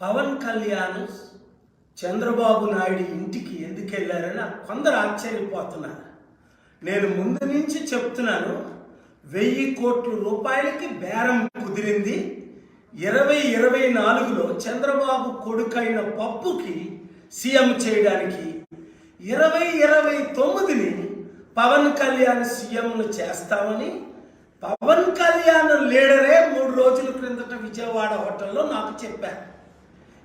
పవన్ కళ్యాణ్ చంద్రబాబు నాయుడు ఇంటికి ఎందుకు వెళ్ళారని కొందరు ఆశ్చర్యపోతున్నారు. నేను ముందు నుంచి చెప్తున్నాను, 1000 కోట్ల రూపాయలకి బేరం కుదిరింది. 2024లో చంద్రబాబు కొడుకైన పప్పుకి సీఎం చేయడానికి, 2029ని పవన్ కళ్యాణ్ సీఎంను చేస్తామని పవన్ కళ్యాణ్ లీడరే 3 రోజుల క్రిందట విజయవాడ హోటల్లో నాకు చెప్పారు.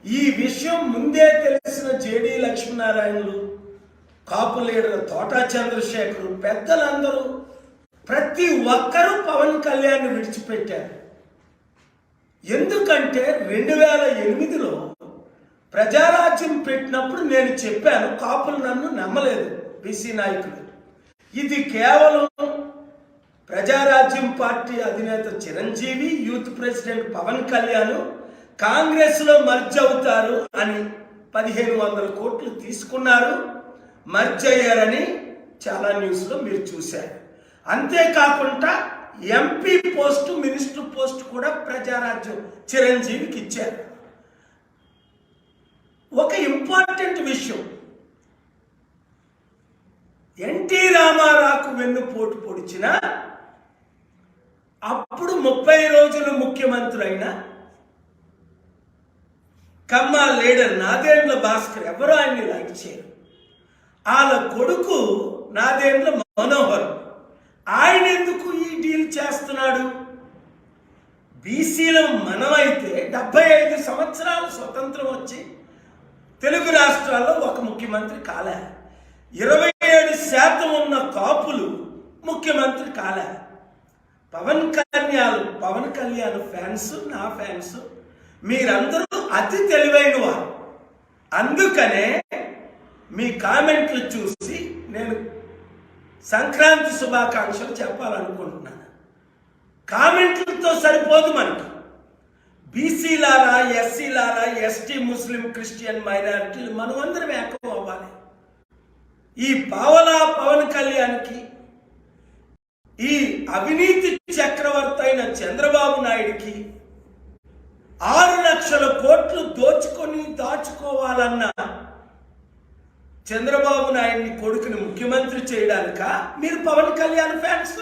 ఈ విషయం ముందే తెలిసిన జేడీ లక్ష్మీనారాయణలు, కాపు లీడర్ తోటా చంద్రశేఖర్, పెద్దలందరూ ప్రతి ఒక్కరూ పవన్ కళ్యాణ్ విడిచిపెట్టారు. ఎందుకంటే 2008లో ప్రజారాజ్యం పెట్టినప్పుడు నేను చెప్పాను, కాపులు నన్ను నమ్మలేదు బీసీ నాయకులు. ఇది కేవలం ప్రజారాజ్యం పార్టీ అధినేత చిరంజీవి, యూత్ ప్రెసిడెంట్ పవన్ కళ్యాణ్ కాంగ్రెస్లో మర్జ్ అవుతారు అని 1500 కోట్లు తీసుకున్నారు, మర్జ్ అయ్యారని చాలా న్యూస్లో మీరు చూశారు. అంతేకాకుండా ఎంపీ పోస్టు, మినిస్టర్ పోస్ట్ కూడా ప్రజారాజ్యం చిరంజీవికి ఇచ్చారు. ఒక ఇంపార్టెంట్ విషయం, ఎన్టీ రామారావుకు వెన్నుపోటు పొడిచిన అప్పుడు 30 రోజులు ముఖ్యమంత్రి అయిన కమ్మ లీడర్ నాదెండ్ల భాస్కర్ ఎవరో ఆయన్ని లైక్ చేయరు. వాళ్ళ కొడుకు నాదెండ్ల మనోహర్, ఆయన ఎందుకు ఈ డీల్ చేస్తున్నాడు? బీసీలో మనమైతే 75 సంవత్సరాలు స్వతంత్రం వచ్చి తెలుగు రాష్ట్రాల్లో ఒక ముఖ్యమంత్రి కాలే, 27% ఉన్న కాపులు ముఖ్యమంత్రి కాలే. పవన్ కళ్యాణ్ ఫ్యాన్స్, నా ఫ్యాన్స్ మీరందరూ అతి తెలివైన వారు. అందుకనే మీ కామెంట్లు చూసి నేను సంక్రాంతి శుభాకాంక్షలు చెప్పాలనుకుంటున్నాను. కామెంట్లతో సరిపోదు మనకి. బీసీలారా, ఎస్సీలారా, ఎస్టీ, ముస్లిం, క్రిస్టియన్ మైనారిటీలు మనమందరం ఏకం అవ్వాలి. ఈ పావలా పవన్ కళ్యాణ్కి, ఈ అవినీతి చక్రవర్తి అయిన చంద్రబాబు నాయుడికి 6 లక్షల కోట్లు దాచుకోవాలన్న చంద్రబాబు నాయుడిని కొడుకుని ముఖ్యమంత్రి చేయడానిక మీరు పవన్ కళ్యాణ్ ఫ్యాన్స్?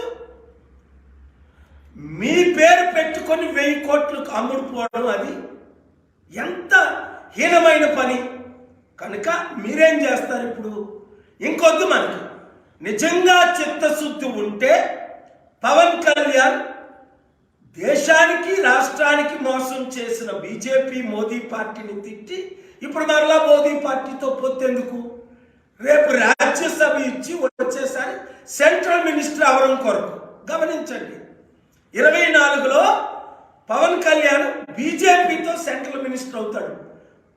మీ పేరు పెట్టుకొని 1000 కోట్లకు అమ్ముడుపోవడం అది ఎంత హీనమైన పని. కనుక మీరేం చేస్తారు ఇప్పుడు? ఇంకొద్దు మనకి. నిజంగా చిత్తశుద్ధి ఉంటే పవన్ కళ్యాణ్ దేశానికి, రాష్ట్రానికి మోసం చేసిన బీజేపీ, మోదీ పార్టీని తిట్టి ఇప్పుడు మరలా మోదీ పార్టీతో పొత్తెందుకు? రేపు రాజ్యసభ ఇచ్చి వచ్చేసారి సెంట్రల్ మినిస్టర్ అవడం కొరకు. గమనించండి, 24లో పవన్ కళ్యాణ్ బీజేపీతో సెంట్రల్ మినిస్టర్ అవుతాడు.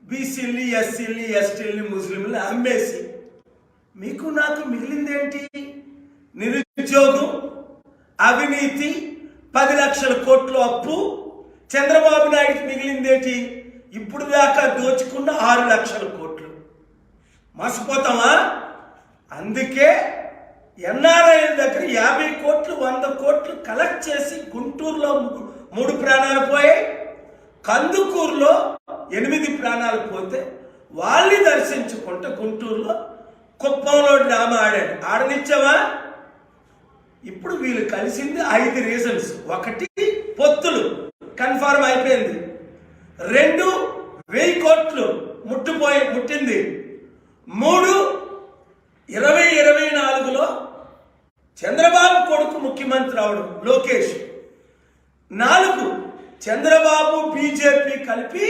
బీసీల్ని, ఎస్సీల్ని, ఎస్టీల్ని, ముస్లింలని అమ్మేసి మీకు నాకు మిగిలిందేంటి? నిరుద్యోగం, అవినీతి, 10 లక్షల కోట్లు అప్పు. చంద్రబాబు నాయుడికి మిగిలిందేంటి? ఇప్పుడు దాకా దోచుకున్న 6 లక్షల కోట్లు. మర్చిపోతామా? అందుకే ఎన్ఆర్ఐల దగ్గర 50 కోట్లు, 100 కోట్లు కలెక్ట్ చేసి గుంటూరులో 3 ప్రాణాలు పోయాయి, కందుకూరులో 8 ప్రాణాలు పోతే వాళ్ళని దర్శించుకుంటే గుంటూరులో కుప్పంలో డ్రామా ఆడాడు. ఆడనిచ్చావా? ఇప్పుడు వీళ్ళు కలిసింది 5 రీజన్స్. 1 పొత్తులు కన్ఫర్మ్ అయిపోయింది. 2 1000 కోట్లు ముట్టింది. 3 2024లో చంద్రబాబు కొడుకు ముఖ్యమంత్రి అవడం లోకేష్. 4 చంద్రబాబు బీజేపీ కలిపి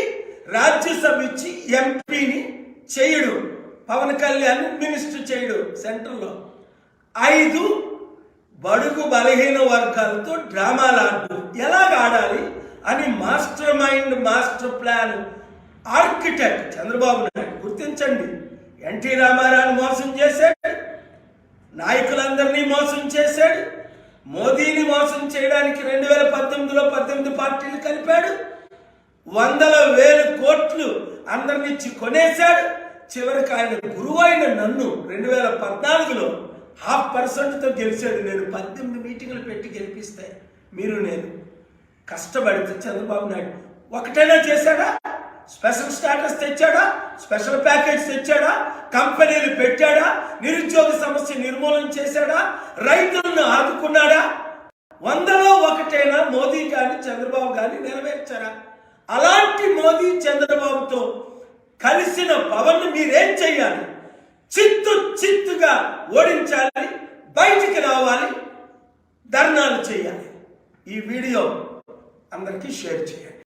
రాజ్యసభ ఇచ్చి ఎంపీని చేయడు, పవన్ కళ్యాణ్ మినిస్టర్ చేయడు సెంట్రల్లో. 5 బడుగు బలహీన వర్గాలతో డ్రామాలు ఆడడం, ఎలాగ ఆడాలి అని master mind, master plan architect Chandrababu Naidu. గుర్తించండి, ఎన్టీ రామారావుని మోసం చేశాడు, నాయకులందరినీ మోసం చేశాడు, మోదీని మోసం చేయడానికి 2019లో 18 పార్టీలు కలిపాడు, 100,000 కోట్లు అందరినిచ్చి కొనేశాడు. చివరికి ఆయన గురువు అయిన నన్ను 2014లో 0.5%తో గెలిచాడు. నేను 18 మీటింగులు పెట్టి గెలిపిస్తే మీరు నేను కష్టపడితే చంద్రబాబు నాయుడు ఒకటైనా చేశాడా? స్పెషల్ స్టాటస్ తెచ్చాడా? స్పెషల్ ప్యాకేజ్ తెచ్చాడా? కంపెనీలు పెట్టాడా? నిరుద్యోగ సమస్య నిర్మూలన చేశాడా? రైతులను ఆదుకున్నాడా? 100లో 1 మోదీ కానీ చంద్రబాబు కానీ నెరవేర్చారా? అలాంటి మోదీ చంద్రబాబుతో కలిసిన పవన్ మీరేం చెయ్యాలి? చిత్తుగా ఓడించాలి, బయటికి రావాలి, ధర్నాలు చేయాలి. ఈ వీడియో అందరికీ షేర్ చేయండి.